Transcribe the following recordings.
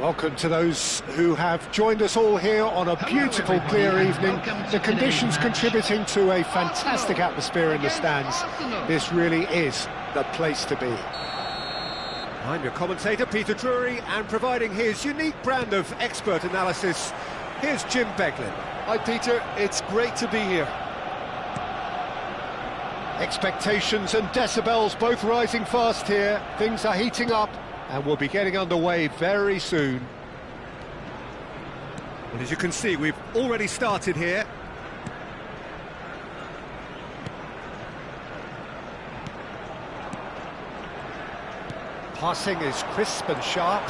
Welcome to those who have joined us all here on a beautiful, clear evening. The conditions contributing to a fantastic atmosphere in the stands. This really is the place to be. I'm your commentator, Peter Drury, and providing his unique brand of expert analysis, here's Jim Beglin. Hi Peter, it's great to be here. Expectations and decibels both rising fast here. Things are heating up and we'll be getting underway very soon. Well, as you can see, we've already started here. Passing is crisp and sharp.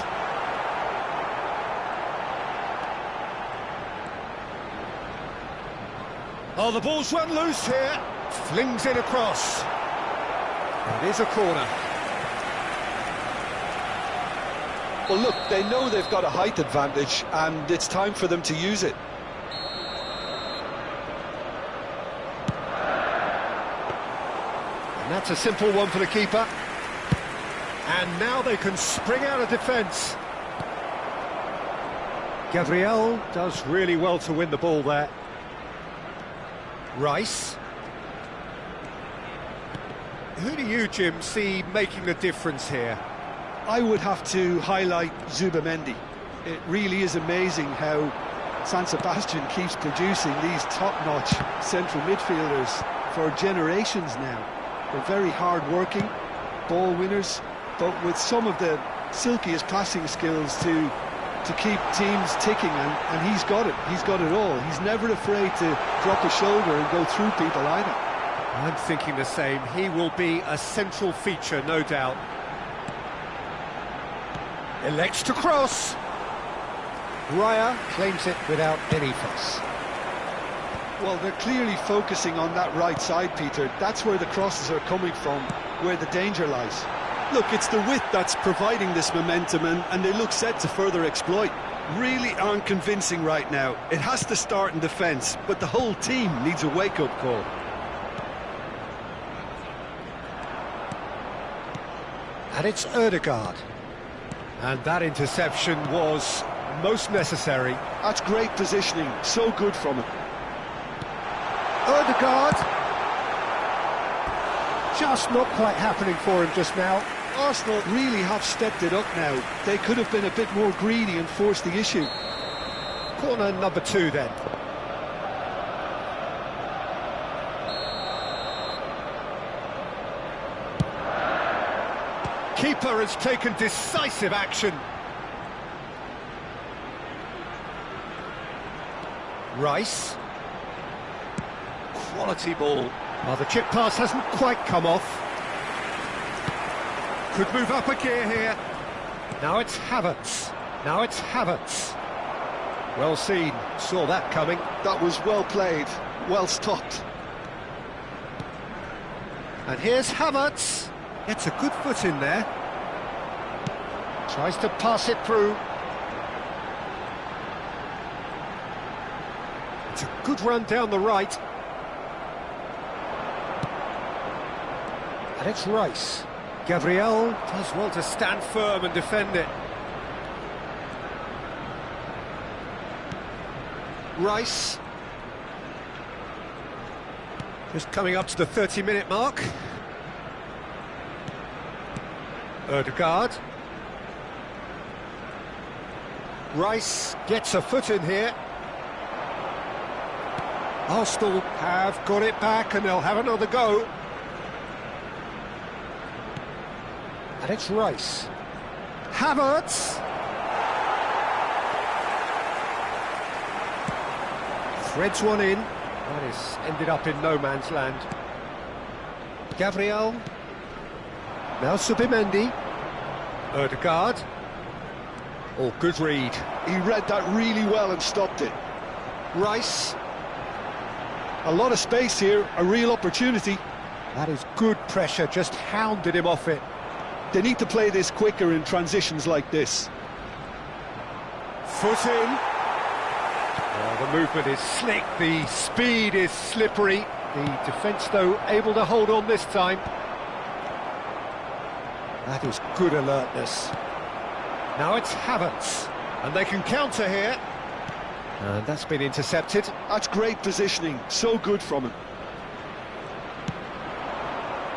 Oh, the ball's run loose here. Flings it across. It is a corner. Well, look, they know they've got a height advantage, and it's time for them to use it. And that's a simple one for the keeper. And now they can spring out of defence. Gabriel does really well to win the ball there. Rice. Who do you, Jim, see making the difference here? I would have to highlight Zubamendi. It really is amazing how San Sebastian keeps producing these top-notch central midfielders for generations now. They're very hard-working, ball winners, but with some of the silkiest passing skills to keep teams ticking, and he's got it. He's got it all. He's never afraid to drop a shoulder and go through people either. I'm thinking the same. He will be a central feature, no doubt. Elects to cross. Raya claims it without any fuss. Well, they're clearly focusing on that right side, Peter. That's where the crosses are coming from, where the danger lies. Look, it's the width that's providing this momentum, and they look set to further exploit. Really aren't convincing right now. It has to start in defence, but the whole team needs a wake-up call. And it's Ødegaard. And that interception was most necessary. That's great positioning, so good from him. Ødegaard. Just not quite happening for him just now. Arsenal really have stepped it up now. They could have been a bit more greedy and forced the issue. Corner number 2 then. Keeper has taken decisive action. Rice. Quality ball. Well, the chip pass hasn't quite come off. Could move up a gear here. Now it's Havertz. Now it's Havertz. Well seen. Saw that coming. That was well played. Well stopped. And here's Havertz. Gets a good foot in there. Tries to pass it through. It's a good run down the right. And it's Rice. Gabriel does well to stand firm and defend it. Rice. Just coming up to the 30-minute mark. Ødegaard. Rice gets a foot in here. Arsenal have got it back and they'll have another go. And it's Rice. Havertz. Threads one in. That is ended up in no man's land. Gabriel. Now Zubamendi. Ødegaard. Oh, good read. He read that really well and stopped it. Rice. A lot of space here, a real opportunity. That is good pressure, just hounded him off it. They need to play this quicker in transitions like this. Foot in. Oh, the movement is slick, the speed is slippery. The defence, though, able to hold on this time. That is good alertness. Now it's Havertz. And they can counter here. And that's been intercepted. That's great positioning, so good from him.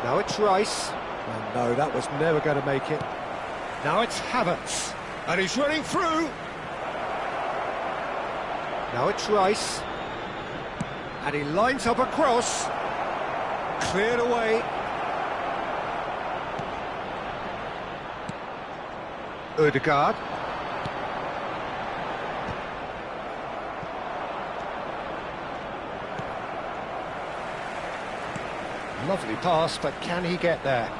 Now it's Rice. Oh no, that was never going to make it. Now it's Havertz. And he's running through. Now it's Rice. And he lines up a cross. Cleared away. Ødegaard. Lovely pass, but can he get there?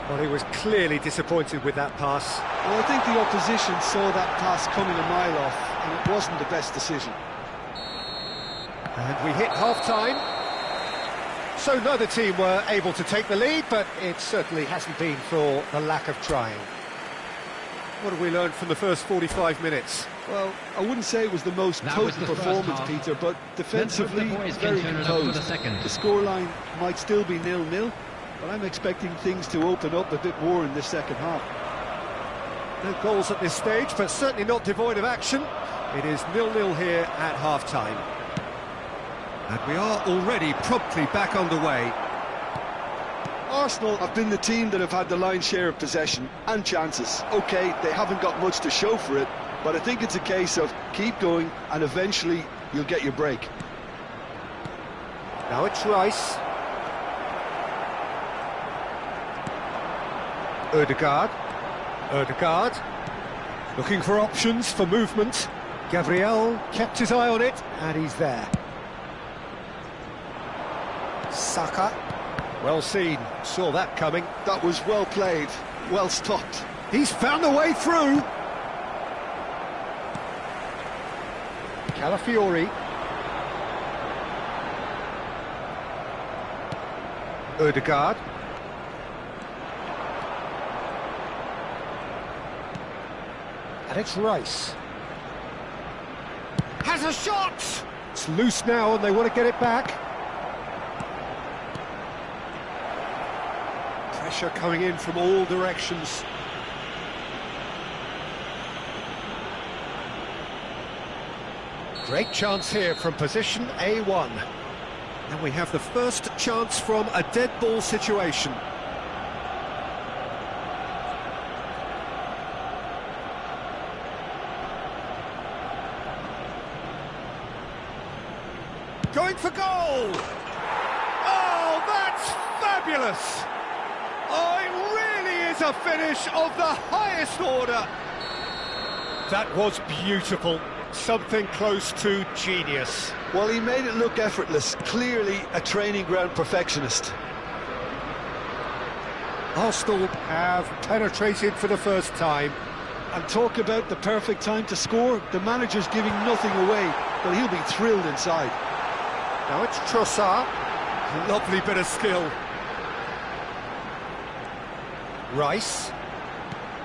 Well, he was clearly disappointed with that pass. Well, I think the opposition saw that pass coming a mile off, and it wasn't the best decision. And we hit half-time. So neither team were able to take the lead, but it certainly hasn't been for the lack of trying. What have we learned from the first 45 minutes? Well, I wouldn't say it was the most potent performance, Peter, but defensively, very composed. The scoreline might still be 0-0, but I'm expecting things to open up a bit more in this second half. No goals at this stage, but certainly not devoid of action. It is 0-0 here at half-time. And we are already promptly back underway. Arsenal have been the team that have had the lion's share of possession and chances. OK, they haven't got much to show for it, but I think it's a case of keep going and eventually you'll get your break. Now it's Rice. Ødegaard. Ødegaard. Looking for options for movement. Gabriel kept his eye on it, and he's there. Saka. Well seen, saw that coming. That was well played, well stopped. He's found a way through. Calafiori. Ødegaard. And it's Rice. Has a shot! It's loose now and they want to get it back. Pressure coming in from all directions. Great chance here from position A1. And we have the first chance from a dead ball situation. Going for goal! Oh, that's fabulous! Oh, it really is a finish of the highest order. That was beautiful. Something close to genius. Well, he made it look effortless. Clearly a training ground perfectionist. Arsenal have penetrated for the first time. And talk about the perfect time to score. The manager's giving nothing away, but he'll be thrilled inside. Now it's Trossard. Lovely bit of skill. Rice.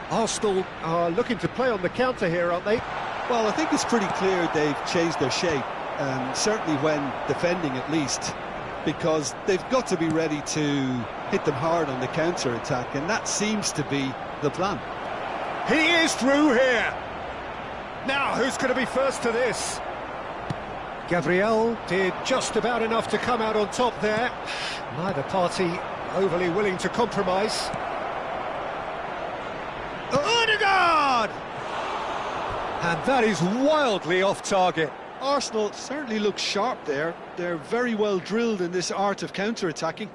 Arsenal are looking to play on the counter here, aren't they? Well, I think it's pretty clear they've changed their shape, certainly when defending at least, because they've got to be ready to hit them hard on the counter-attack, and that seems to be the plan. He is through here! Now, who's going to be first to this? Gabriel did just about enough to come out on top there. Neither party overly willing to compromise. Ødegaard! And that is wildly off target. Arsenal certainly look sharp there. They're very well drilled in this art of counter-attacking.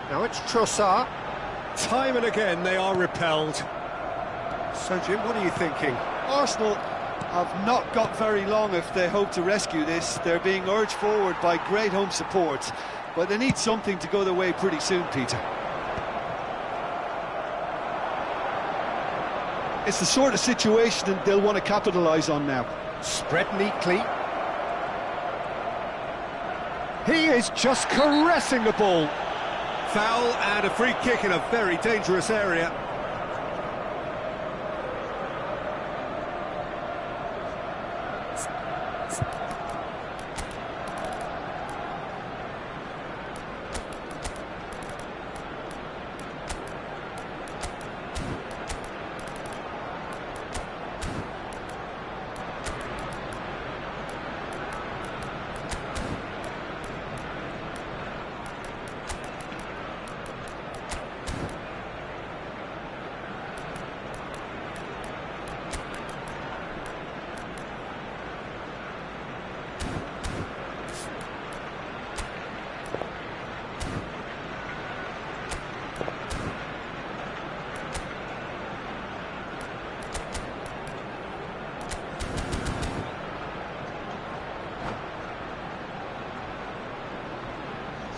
Now it's Trossard. Time and again they are repelled. So Jim, what are you thinking? Arsenal have not got very long if they hope to rescue this. They're being urged forward by great home support, but they need something to go their way pretty soon, Peter. It's the sort of situation that they'll want to capitalise on now. Spread neatly. He is just caressing the ball. Foul and a free kick in a very dangerous area.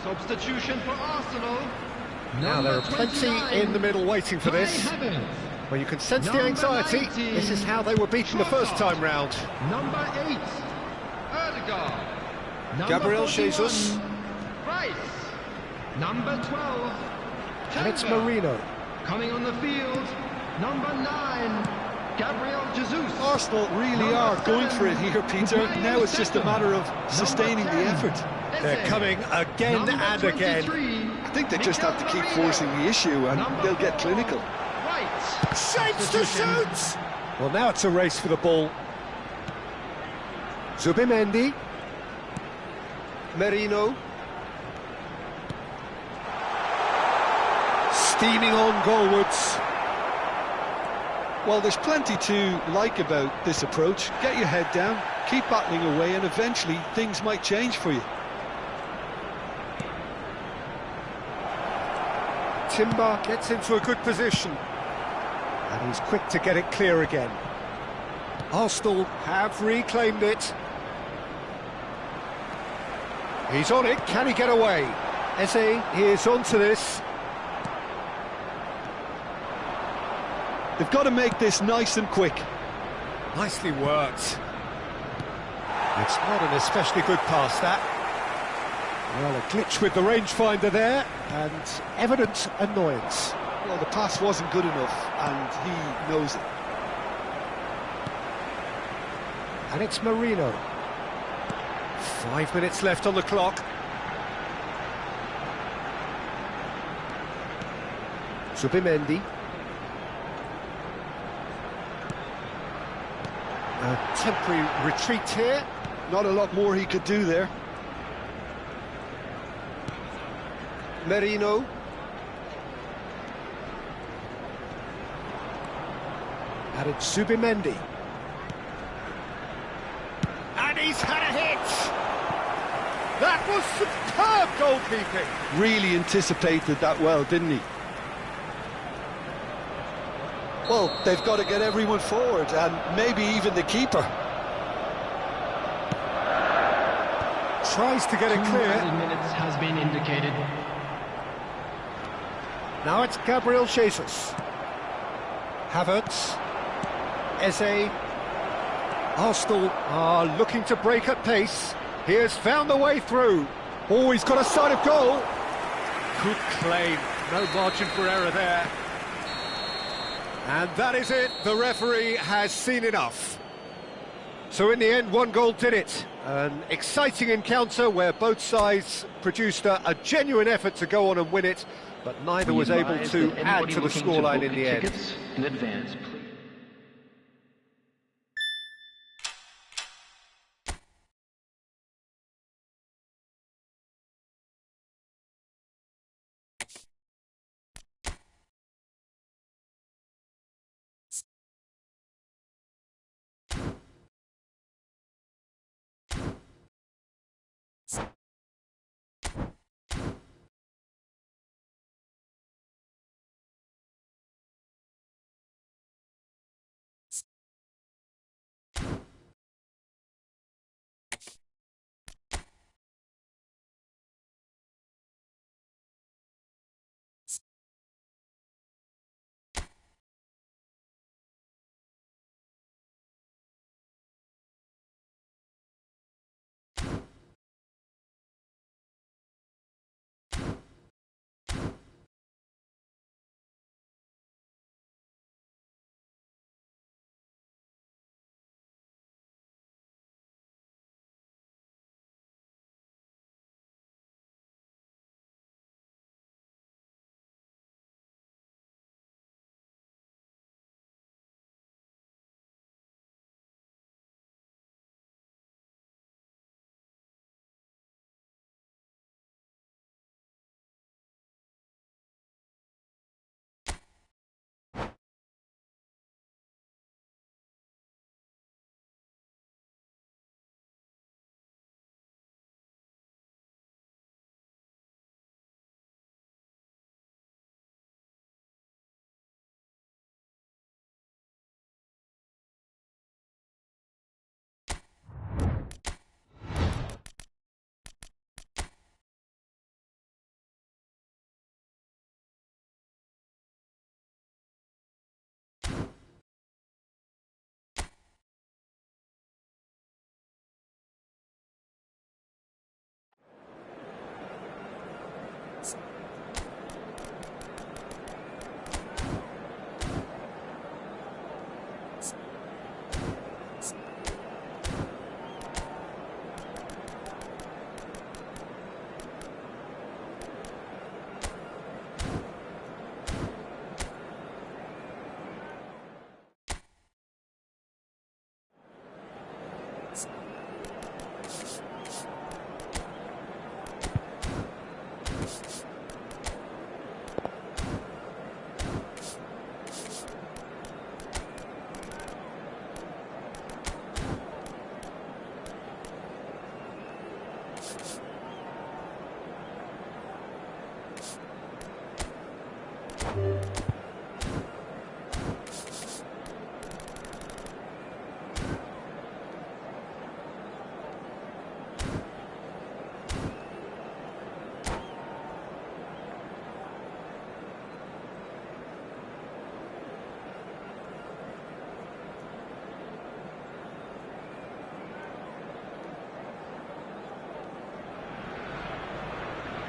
Substitution for Arsenal. Now there are plenty in the middle waiting for this. Well, you can sense the anxiety. 19, This is how they were beaten the first time round. Number 8, Erdegaard. Number Gabriel 41, Jesus. Rice. Number 12, And it's Tenga. Marino. Coming on the field, number 9, Gabriel Jesus. Arsenal really are going for it here, Peter. Now it's just a matter of sustaining the effort. They're coming again Number and again. 23, I think they just have to keep forcing the issue and they'll get clinical. White. Shapes to shoot! Well, now it's a race for the ball. Zubimendi. Merino. Steaming on goalwards. Well, there's plenty to like about this approach. Get your head down, keep battling away, and eventually things might change for you. Timber gets into a good position. And he's quick to get it clear again. Arsenal have reclaimed it. He's on it, can he get away? Eze is onto this. They've got to make this nice and quick. Nicely worked. It's not an especially good pass, that. Well, a glitch with the rangefinder there, and evident annoyance. Well, the pass wasn't good enough, and he knows it. And it's Marino. 5 minutes left on the clock. Zubimendi. A temporary retreat here. Not a lot more he could do there. Merino. And it's Zubimendi. And he's had a hit! That was superb goalkeeping! Really anticipated that well, didn't he? Well, they've got to get everyone forward, and maybe even the keeper. Tries to get it 2 clear. added minutes has been indicated. Now it's Gabriel Jesus. Havertz. Eze. Arsenal are looking to break at pace. He has found the way through. Oh, he's got a sight of goal. Good claim. No margin for error there. And that is it. The referee has seen enough. So in the end, one goal did it. An exciting encounter where both sides produced a genuine effort to go on and win it, but neither was able to add to the scoreline in the end. In advance, please.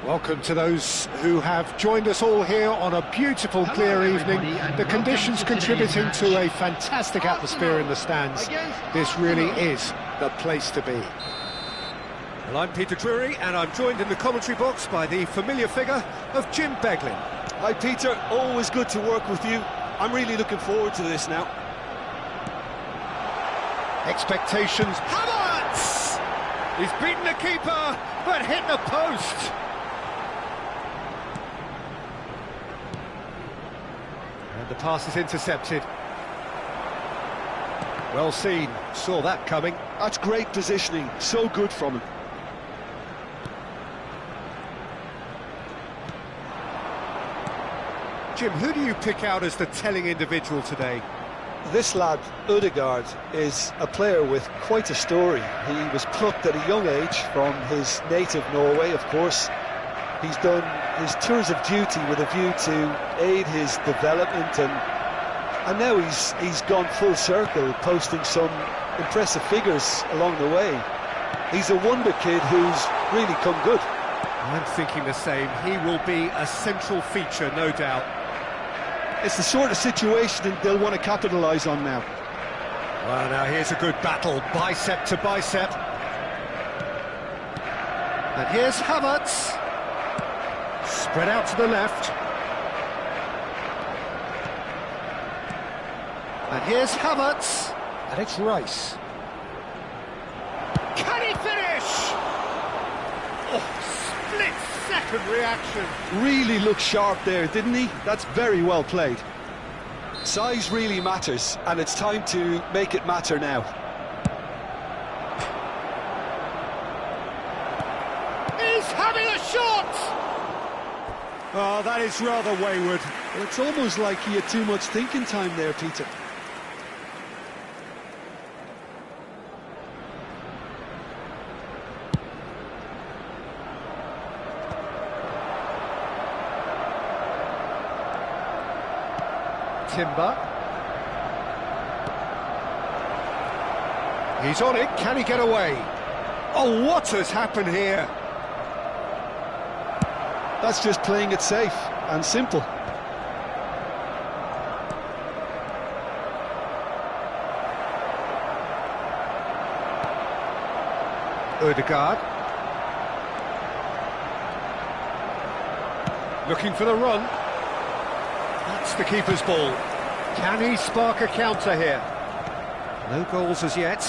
Welcome to those who have joined us all here on a beautiful, clear evening. The conditions contributing to a fantastic atmosphere in the stands. This really is the place to be. Well, I'm Peter Drury, and I'm joined in the commentary box by the familiar figure of Jim Beglin. Hi Peter, always good to work with you. I'm really looking forward to this now. Expectations. Havertz! He's beaten the keeper, but hit the post. And the pass is intercepted. Well seen, saw that coming. That's great positioning, so good from him. Jim, who do you pick out as the telling individual today? This lad, Ødegaard, is a player with quite a story. He was plucked at a young age from his native Norway, of course. He's done his tours of duty with a view to aid his development, and now he's gone full circle, posting some impressive figures along the way. He's a wonder kid who's really come good. I'm thinking the same. He will be a central feature, no doubt. It's the sort of situation they'll want to capitalise on now. Well, now here's a good battle, bicep to bicep. And here's Havertz. Spread out to the left. And here's Havertz. And it's Rice. Can he finish? Oh, split-second reaction. Really looked sharp there, didn't he? That's very well played. Size really matters, and it's time to make it matter now. He's having a shot! Oh, that is rather wayward. Well, it's almost like he had too much thinking time there, Peter. Timber. He's on it, can he get away? Oh, what has happened here? That's just playing it safe and simple. Ødegaard. Looking for the run. That's the keeper's ball. Can he spark a counter here? No goals as yet.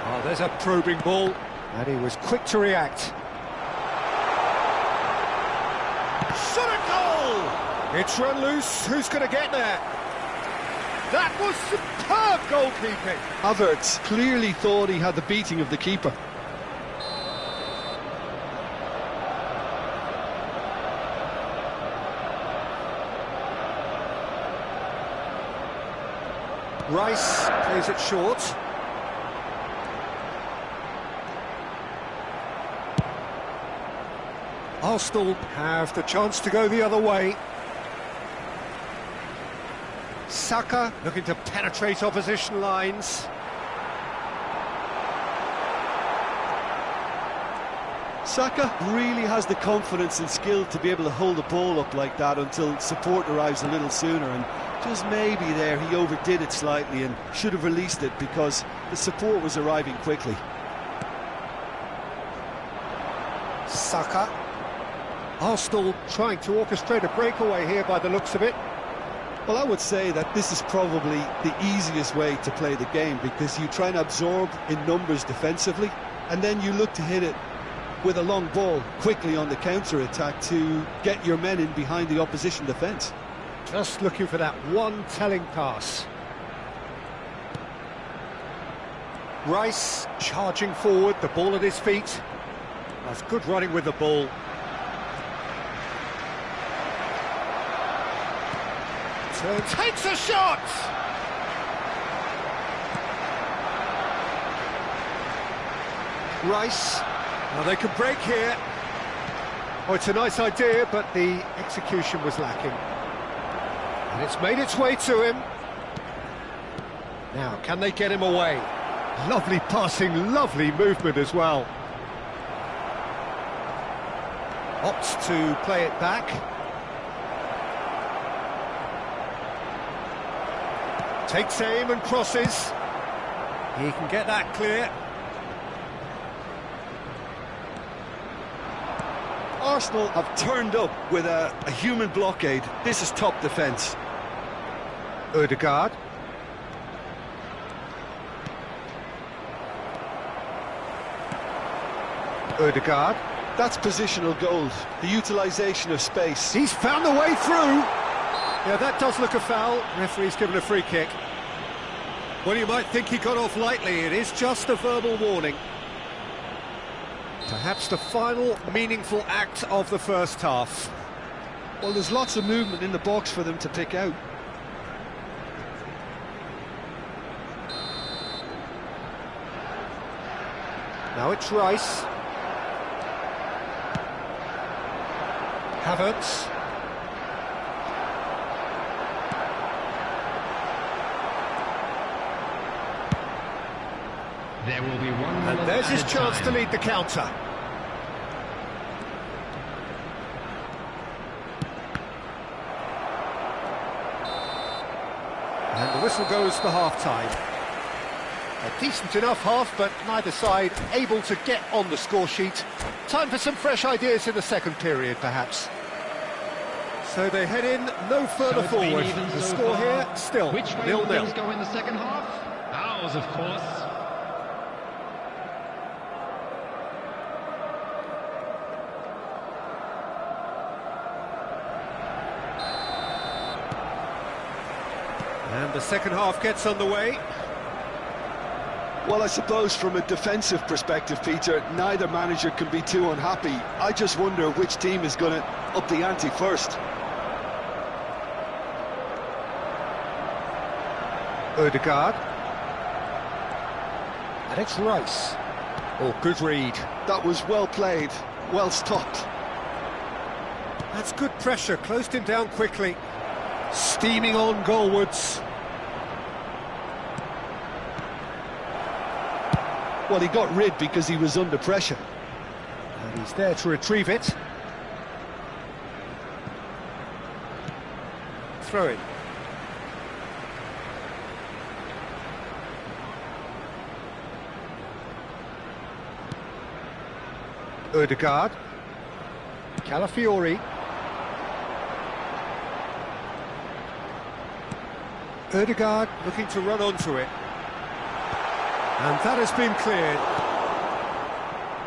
Oh, there's a probing ball. And he was quick to react. Shot a goal! It's run loose. Who's going to get there? That was superb goalkeeping. Havertz clearly thought he had the beating of the keeper. Rice plays it short. Arsenal have the chance to go the other way. Saka looking to penetrate opposition lines. Saka really has the confidence and skill to be able to hold the ball up like that until support arrives a little sooner, and just maybe there he overdid it slightly and should have released it because the support was arriving quickly. Saka. Arsenal trying to orchestrate a breakaway here by the looks of it. Well, I would say that this is probably the easiest way to play the game, because you try and absorb in numbers defensively, and then you look to hit it with a long ball quickly on the counter-attack to get your men in behind the opposition defence. Just looking for that one telling pass. Rice charging forward, the ball at his feet. That's good running with the ball. Takes a shot! Rice. Now they can break here. Oh, it's a nice idea, but the execution was lacking. And it's made its way to him. Now, can they get him away? Lovely passing, lovely movement as well. Opts to play it back. Takes aim and crosses. He can get that clear. Arsenal have turned up with a human blockade. This is top defence. Ødegaard. Ødegaard. That's positional gold, the utilisation of space. He's found the way through. Yeah, that does look a foul. Referee's given a free kick. Well, you might think he got off lightly. It is just a verbal warning. Perhaps the final meaningful act of the first half. Well, there's lots of movement in the box for them to pick out. Now it's Rice. Havertz. There will be one. And there's his chance to lead the counter. And the whistle goes for half-time. A decent enough half, but neither side able to get on the score sheet. Time for some fresh ideas in the second period, perhaps. So they head in no further forward. The score here, still 0-0. Which way will things go in the second half? Ours, of course. And the second half gets underway. Well, I suppose from a defensive perspective, Peter, neither manager can be too unhappy. I just wonder which team is going to up the ante first. Ødegaard. And it's Rice. Oh, good read. That was well played, well stopped. That's good pressure, closed him down quickly. Steaming on goalwards. Well, he got rid because he was under pressure. And he's there to retrieve it. Throw in. Ødegaard. Calafiori. Ødegaard looking to run onto it. And that has been cleared.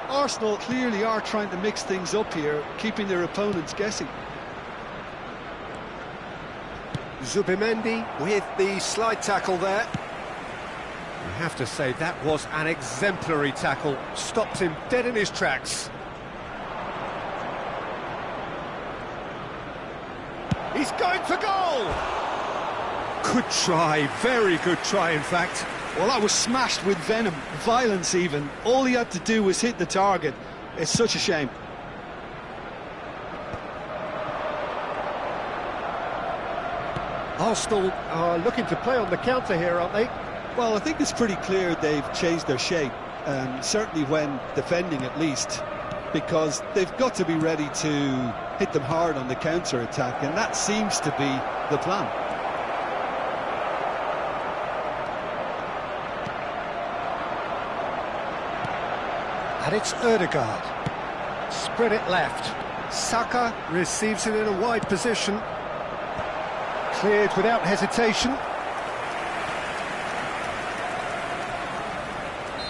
Arsenal clearly are trying to mix things up here, keeping their opponents guessing. Zubimendi with the slide tackle there. I have to say that was an exemplary tackle. Stopped him dead in his tracks. He's going for goal! Good try, very good try in fact. Well, that was smashed with venom, violence even. All he had to do was hit the target. It's such a shame. Arsenal are looking to play on the counter here, aren't they? Well, I think it's pretty clear they've changed their shape, certainly when defending at least, because they've got to be ready to hit them hard on the counter-attack, and that seems to be the plan. And it's Ødegaard. Spread it left. Saka receives it in a wide position. Cleared without hesitation.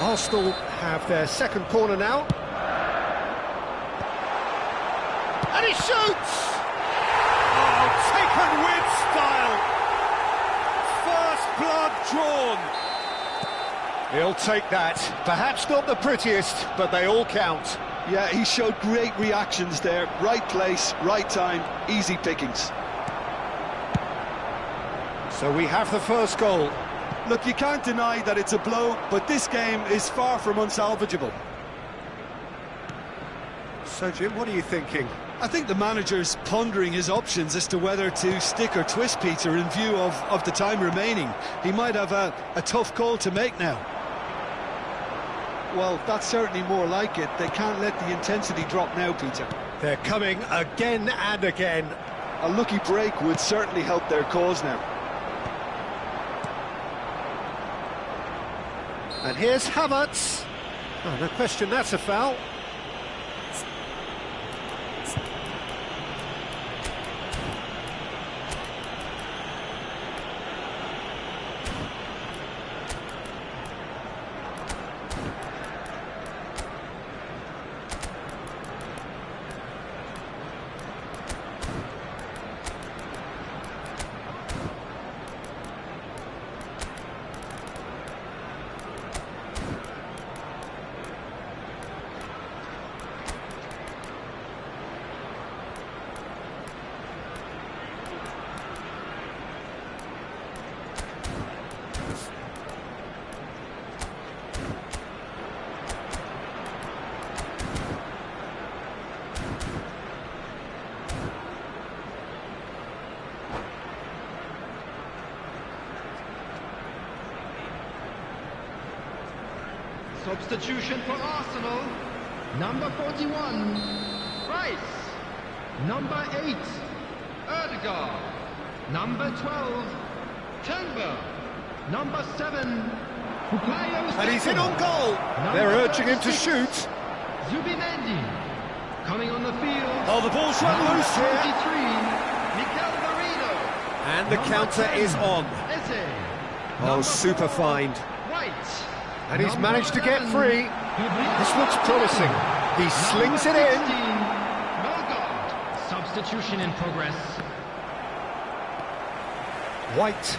Arsenal have their second corner now. And he shoots! Oh, taken with style! First blood drawn! He'll take that. Perhaps not the prettiest, but they all count. Yeah, he showed great reactions there. Right place, right time, easy pickings. So we have the first goal. Look, you can't deny that it's a blow, but this game is far from unsalvageable. So, Jim, what are you thinking? I think the manager's pondering his options as to whether to stick or twist Peter in view of the time remaining. He might have a tough call to make now. Well, that's certainly more like it. They can't let the intensity drop now, Peter. They're coming again and again. A lucky break would certainly help their cause now. And here's Havertz. Oh, no question, that's a foul. Substitution for Arsenal. Number 41, Rice. Number 8, Erdegaard. Number 12, Timber. Number 7, Bukayo Saka. And he's in on goal. They're urging him to shoot. Zubimendi. Coming on the field. Oh, the ball's run Number loose here. 23, Mikel Merino. And the Number counter 10, is on. Eze. Oh, Number super 4, find. White. And he's Number managed to get 11, free. This looks promising. He slings it in. Melgard. Substitution in progress. White.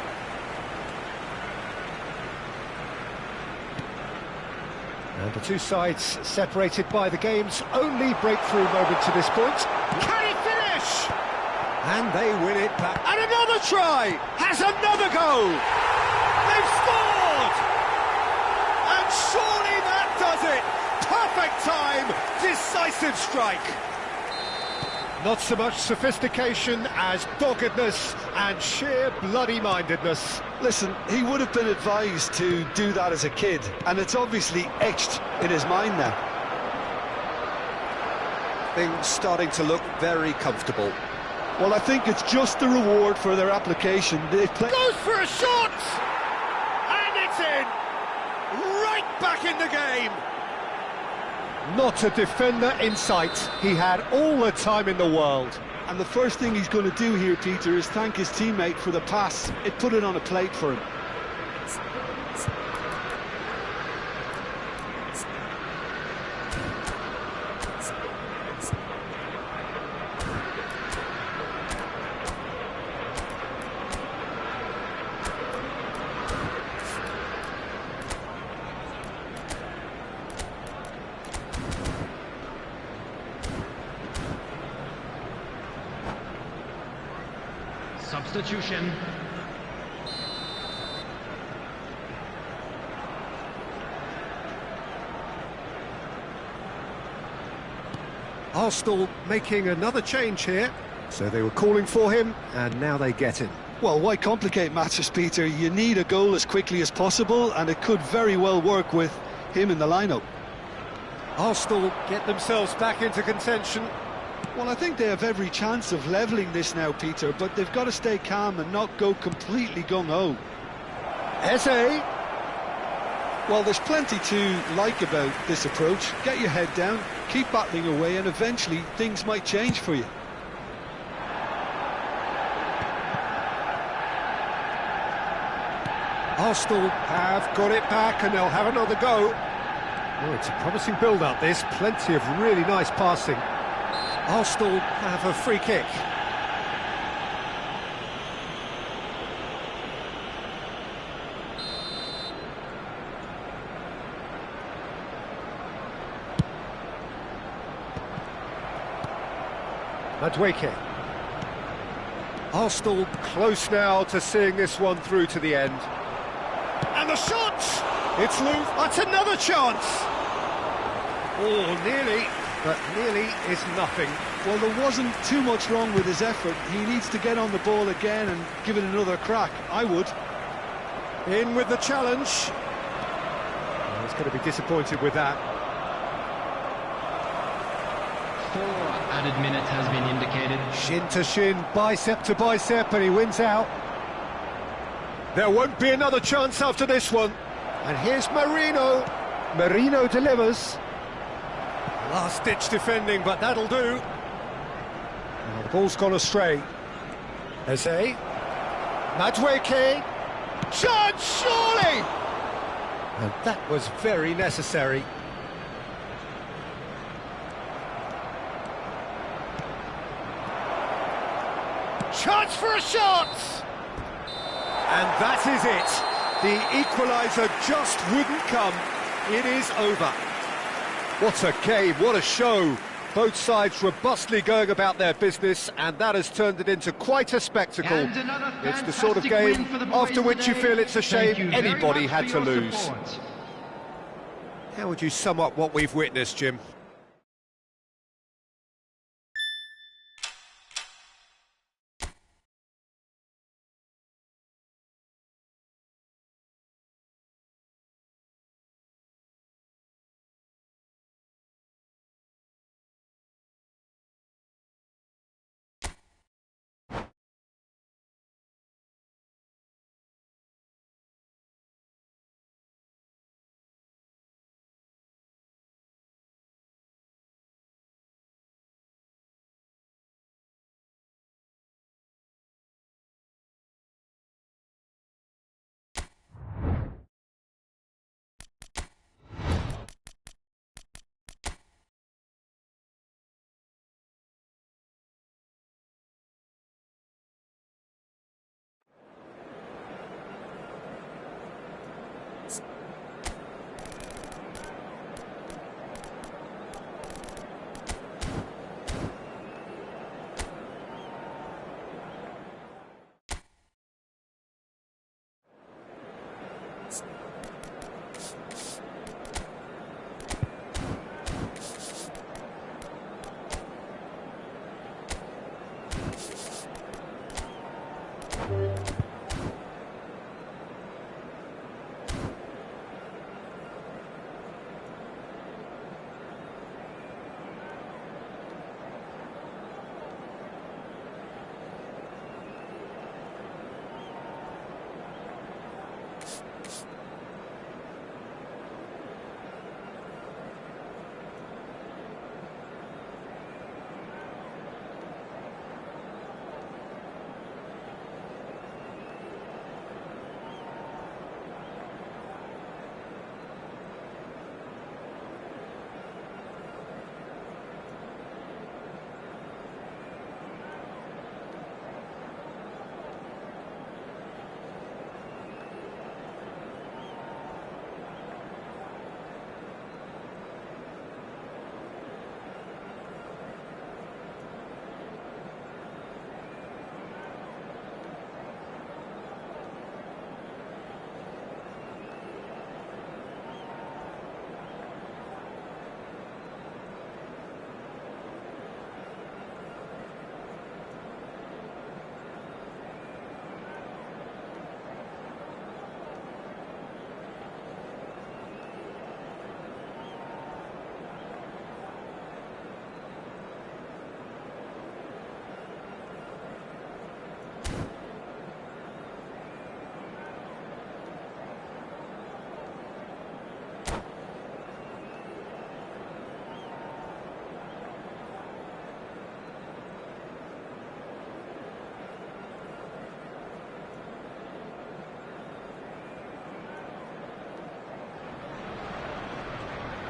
And the two sides separated by the game's only breakthrough moment to this point. Can he finish? And they win it back. And another try! Has another go! They've scored! And surely that does it! Perfect time! Decisive strike! Not so much sophistication as doggedness and sheer bloody-mindedness. Listen, he would have been advised to do that as a kid, and it's obviously etched in his mind now. Things starting to look very comfortable. Well, I think it's just the reward for their application. They've played. Goes for a shot! And it's in! Right back in the game! Not a defender in sight. He had all the time in the world. And the first thing he's going to do here, Peter, is thank his teammate for the pass. It put it on a plate for him. Substitution. Arsenal making another change here. So they were calling for him, and now they get him. Well, why complicate matters, Peter? You need a goal as quickly as possible, and it could very well work with him in the lineup. Arsenal get themselves back into contention. Well, I think they have every chance of levelling this now, Peter, but they've got to stay calm and not go completely gung-ho. Eze. Well, there's plenty to like about this approach. Get your head down, keep battling away, and eventually things might change for you. Arsenal have got it back and they'll have another go. Oh, it's a promising build-up, this. Plenty of really nice passing. Arsenal have a free kick. Madueke. Arsenal close now to seeing this one through to the end. And the shot! It's loose. That's another chance. Oh, nearly, but nearly is nothing. Well, there wasn't too much wrong with his effort. He needs to get on the ball again and give it another crack. I would. In with the challenge. Oh, he's going to be disappointed with that. 4 added minutes has been indicated. Shin to shin, bicep to bicep, and he wins out. There won't be another chance after this one. And here's Marino. Marino delivers. Last-ditch defending, but that'll do. Well, the ball's gone astray. Eze. Madueke. Chance, surely! And that was very necessary. Chance for a shot! And that is it. The equaliser just wouldn't come. It is over. What a game, what a show. Both sides robustly going about their business, and that has turned it into quite a spectacle. It's the sort of game after which you feel it's a shame anybody had to lose. How would you sum up what we've witnessed, Jim?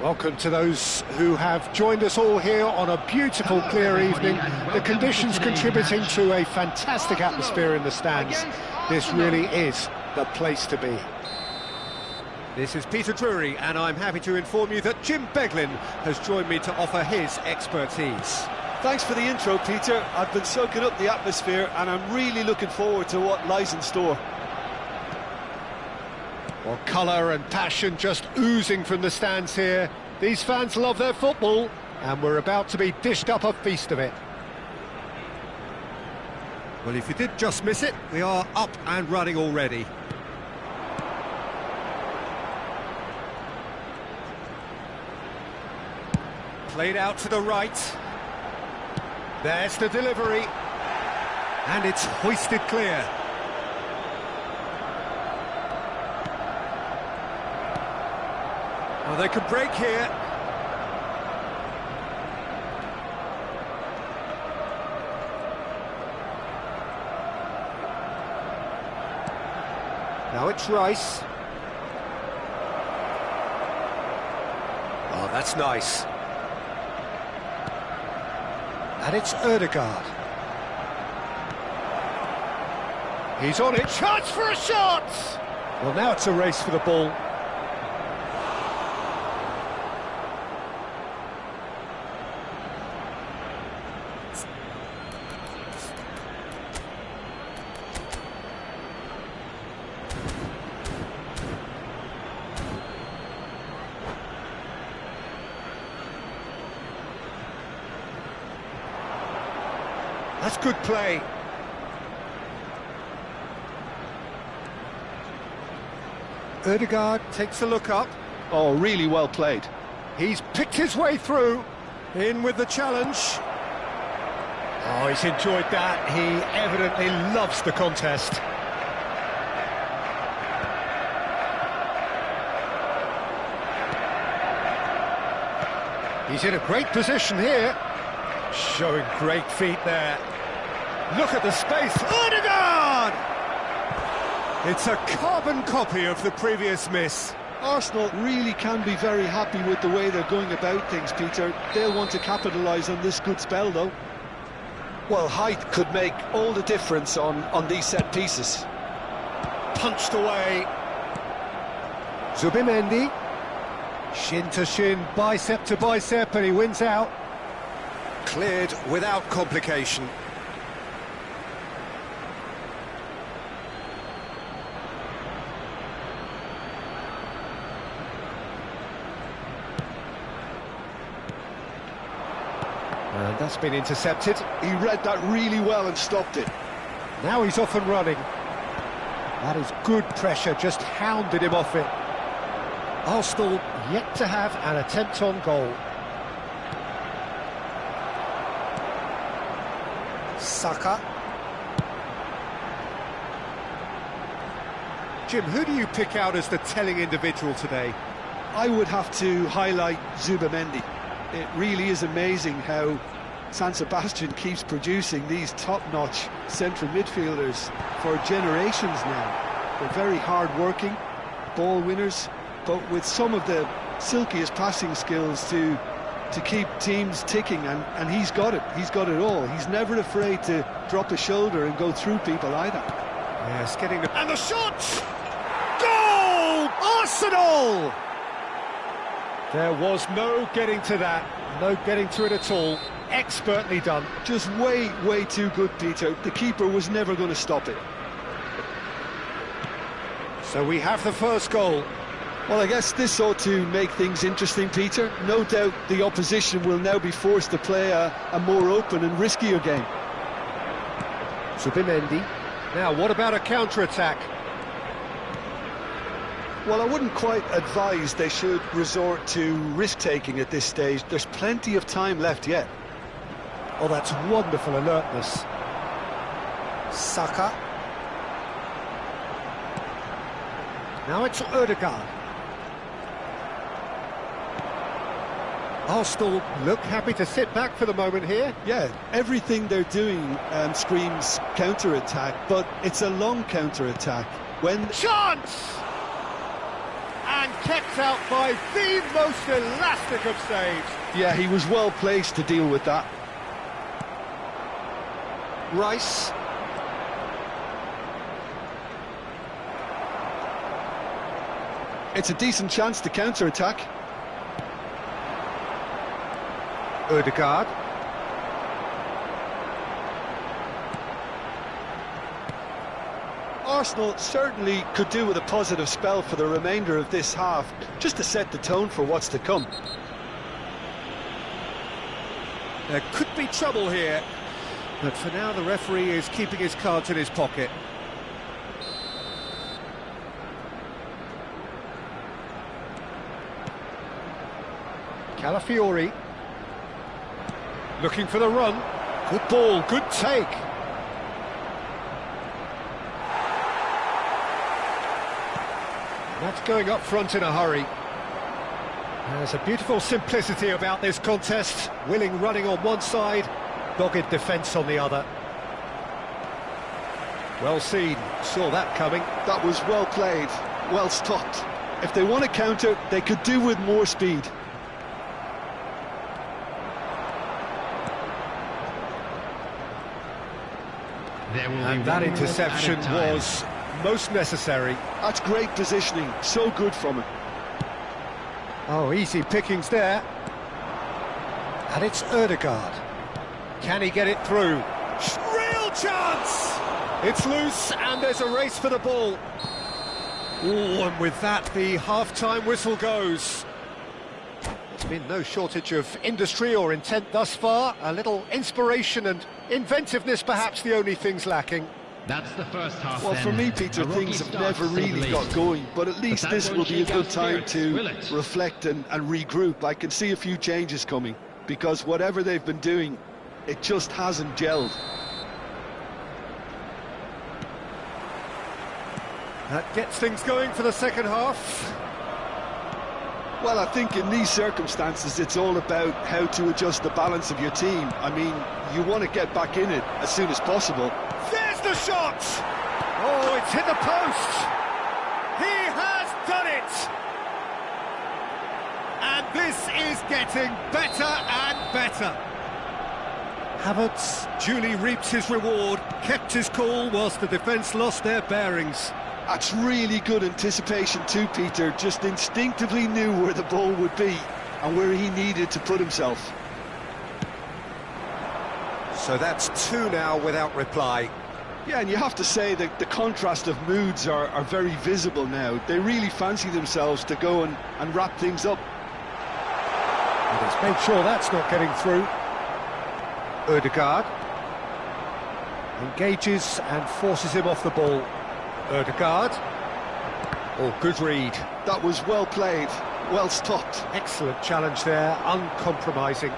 Welcome to those who have joined us all here on a beautiful, clear evening. The conditions contributing to a fantastic atmosphere in the stands. This really is the place to be. This is Peter Drury, and I'm happy to inform you that Jim Beglin has joined me to offer his expertise. Thanks for the intro, Peter. I've been soaking up the atmosphere, and I'm really looking forward to what lies in store. Well, colour and passion just oozing from the stands here. These fans love their football, and we're about to be dished up a feast of it. Well, if you did just miss it, we are up and running already. Played out to the right. There's the delivery. And it's hoisted clear. Well, they could break here. Now it's Rice. Oh, that's nice. And it's Ødegaard. He's on it. Chance for a shot! Well, now it's a race for the ball. That's good play. Ødegaard takes a look up. Oh, really well played. He's picked his way through. In with the challenge. Oh, he's enjoyed that. He evidently loves the contest. He's in a great position here. Showing great feet there. Look at the space. Ødegaard! It's a carbon copy of the previous miss. Arsenal really can be very happy with the way they're going about things, Peter. They'll want to capitalise on this good spell, though. Well, height could make all the difference on these set pieces. Punched away. Zubimendi. Shin to shin, bicep to bicep, and he wins out. Cleared without complication. And that's been intercepted. He read that really well and stopped it. Now he's off and running. That is good pressure, just hounded him off it. Arsenal yet to have an attempt on goal. Saka. Jim, who do you pick out as the telling individual today? I would have to highlight Zubimendi. It really is amazing how San Sebastian keeps producing these top-notch central midfielders for generations now. They're very hard-working, ball winners, but with some of the silkiest passing skills to keep teams ticking, and he's got it. He's got it all. He's never afraid to drop a shoulder and go through people either. Yes, getting the... And the shot! Goal! Arsenal! There was no getting to that, no getting to it at all. Expertly done. Just way, way too good, Peter. The keeper was never going to stop it. So we have the first goal. Well, I guess this ought to make things interesting, Peter. No doubt the opposition will now be forced to play a more open and riskier game. Zubimendi. Now, what about a counter-attack? Well, I wouldn't quite advise they should resort to risk-taking at this stage. There's plenty of time left yet. Oh, that's wonderful alertness. Saka. Now it's Ødegaard. Arsenal look happy to sit back for the moment here. Yeah, everything they're doing screams counter-attack, but it's a long counter-attack. When Chance! And kept out by the most elastic of saves. Yeah, he was well placed to deal with that. Rice. It's a decent chance to counter-attack. Ødegaard. Arsenal certainly could do with a positive spell for the remainder of this half, just to set the tone for what's to come. There could be trouble here, but for now the referee is keeping his cards in his pocket. Calafiori. Looking for the run. Good ball, good take. That's going up front in a hurry. There's a beautiful simplicity about this contest. Willing running on one side, dogged defence on the other. Well seen, saw that coming. That was well played, well stopped. If they want to counter, they could do with more speed. And that interception was most necessary. That's great positioning, so good from him. Oh, easy pickings there. And it's Ødegaard. Can he get it through? Real chance! It's loose and there's a race for the ball. Oh, and with that the half-time whistle goes. There's been no shortage of industry or intent thus far. A little inspiration and inventiveness perhaps the only things lacking. That's the first half. Well, for me, Peter, things have never really got going, but at least this will be a good time to reflect and regroup. I can see a few changes coming, because whatever they've been doing, it just hasn't gelled. That gets things going for the second half. Well, I think in these circumstances, it's all about how to adjust the balance of your team. I mean, you want to get back in it as soon as possible. There's the shot! Oh, it's hit the post! He has done it! And this is getting better and better. Havertz duly reaps his reward, kept his cool whilst the defence lost their bearings. That's really good anticipation too, Peter. Just instinctively knew where the ball would be and where he needed to put himself. So that's two now without reply. Yeah, and you have to say that the contrast of moods are very visible now. They really fancy themselves to go and wrap things up. And he's made sure that's not getting through. Ødegaard engages and forces him off the ball. Ødegaard. Oh, good read. That was well played, well stopped. Excellent challenge there, uncompromising.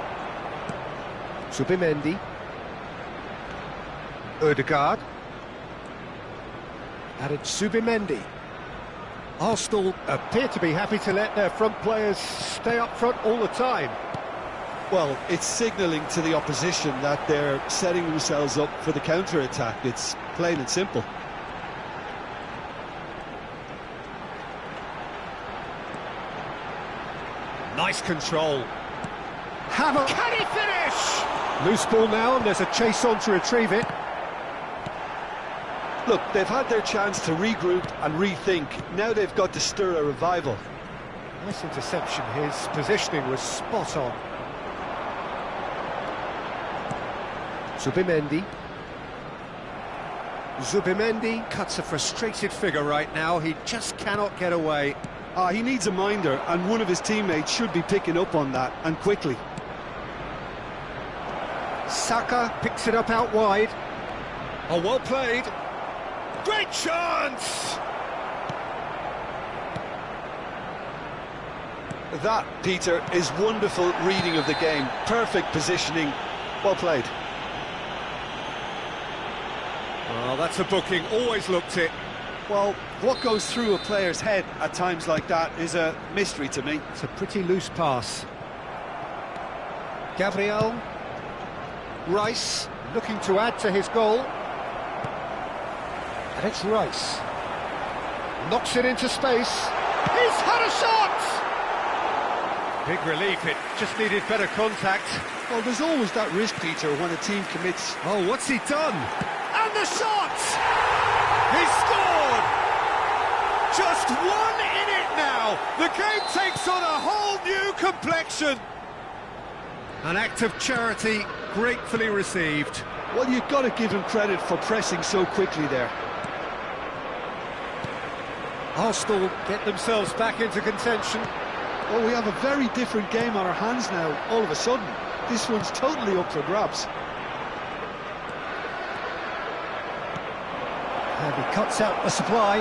Zubimendi. Ødegaard. And it's Zubimendi. Arsenal appear to be happy to let their front players stay up front all the time. Well, it's signalling to the opposition that they're setting themselves up for the counter-attack. It's plain and simple. Nice control. Havertz. Can he finish? Loose ball now, and there's a chase on to retrieve it. Look, they've had their chance to regroup and rethink. Now they've got to stir a revival. Nice interception. His positioning was spot on. Zubimendi. Zubimendi cuts a frustrated figure right now. He just cannot get away. He needs a minder, and one of his teammates should be picking up on that, and quickly. Saka picks it up out wide. Oh, well played. Great chance! That, Peter, is wonderful reading of the game. Perfect positioning. Well played. Well, that's a booking. Always looked it. Well, what goes through a player's head at times like that is a mystery to me. It's a pretty loose pass. Gabriel. Rice looking to add to his goal. And it's Rice. Knocks it into space. He's had a shot! Big relief, it just needed better contact. Well, there's always that risk, Peter, when a team commits. Oh, what's he done? And the shot! He scored! Just one in it now! The game takes on a whole new complexion! An act of charity, gratefully received. Well, you've got to give him credit for pressing so quickly there. Arsenal get themselves back into contention. Well, we have a very different game on our hands now, all of a sudden. This one's totally up for grabs. And he cuts out the supply.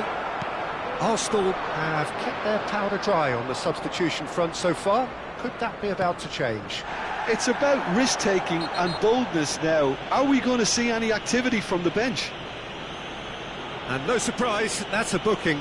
Arsenal have kept their powder dry on the substitution front so far. Could that be about to change? It's about risk-taking and boldness now. Are we going to see any activity from the bench? And no surprise, that's a booking.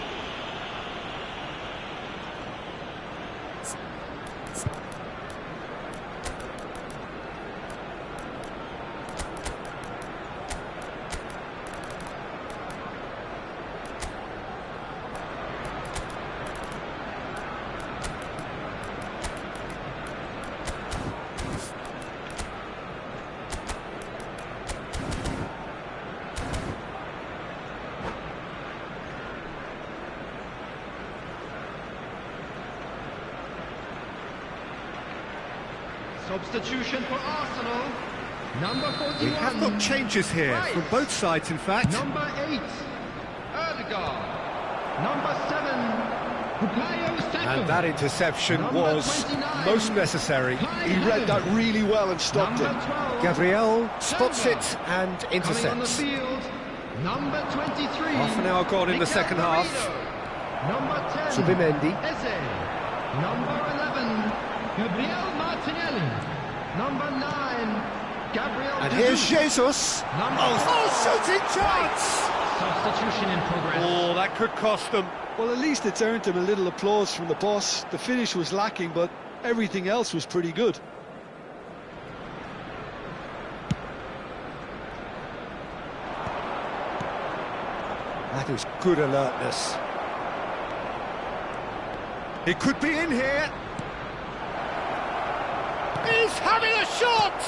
Substitution for Arsenal. Number 41. We have got changes here Right. from both sides, in fact. Number 8, Erdegaard. Number 7, Bukayo Saka. And that interception Number was 29. most necessary. He read that really well and stopped Number it. 12, Gabriel spots Silva. it and Coming on the intercepts. field, number 23. Half an hour gone in the Mikel second half. Merino. Number 10, Zubimendi. Eze. Number 11, Gabriel Martinelli. Number 9, Gabriel And Jesus. here's Jesus. Number Shooting chance! Substitution in progress. Oh, that could cost them. Well, at least it's earned him a little applause from the boss. The finish was lacking, but everything else was pretty good. That is good alertness. He could be in here. He's having a shot!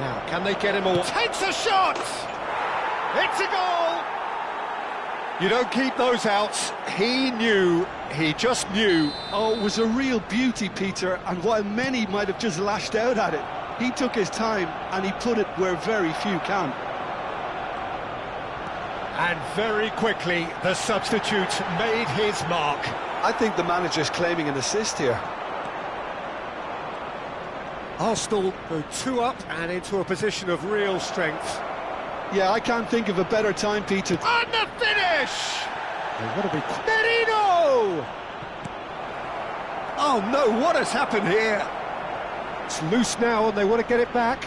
Now, can they get him away? Takes a shot! It's a goal! You don't keep those out. He just knew. Oh, it was a real beauty, Peter, and while many might have just lashed out at it, he took his time and he put it where very few can. And very quickly, the substitute made his mark. I think the manager's claiming an assist here. Arsenal go 2 up and into a position of real strength. Yeah, I can't think of a better time, Peter. And the finish! They want to be... Merino! Oh no, what has happened here? It's loose now and they want to get it back.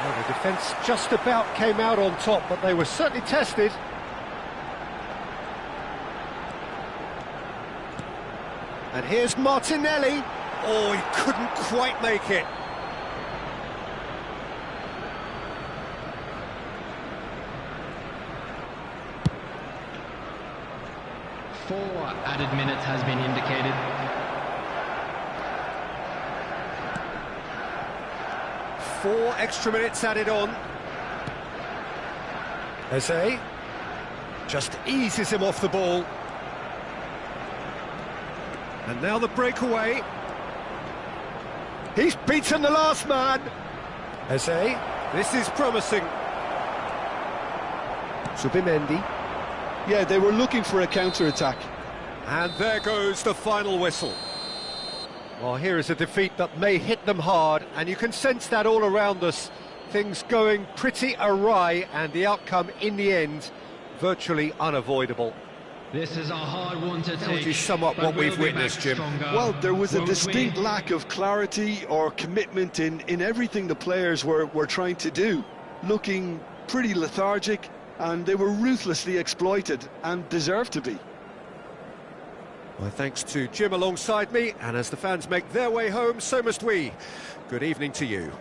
Well, the defence just about came out on top, but they were certainly tested. And here's Martinelli. Oh, he couldn't quite make it. Four added minutes has been indicated. Four extra minutes added on. Eze just eases him off the ball. And now the breakaway. He's beaten the last man. Eze, this is promising. Zubimendi. Yeah, they were looking for a counter-attack. And there goes the final whistle. Well, here is a defeat that may hit them hard, and you can sense that all around us. Things going pretty awry, and the outcome in the end, virtually unavoidable. This is a hard one to take. That would sum up what we've witnessed, Jim. Well, there was a distinct lack of clarity or commitment in everything the players were trying to do. Looking pretty lethargic, and they were ruthlessly exploited and deserved to be. My thanks to Jim alongside me, and as the fans make their way home, so must we. Good evening to you.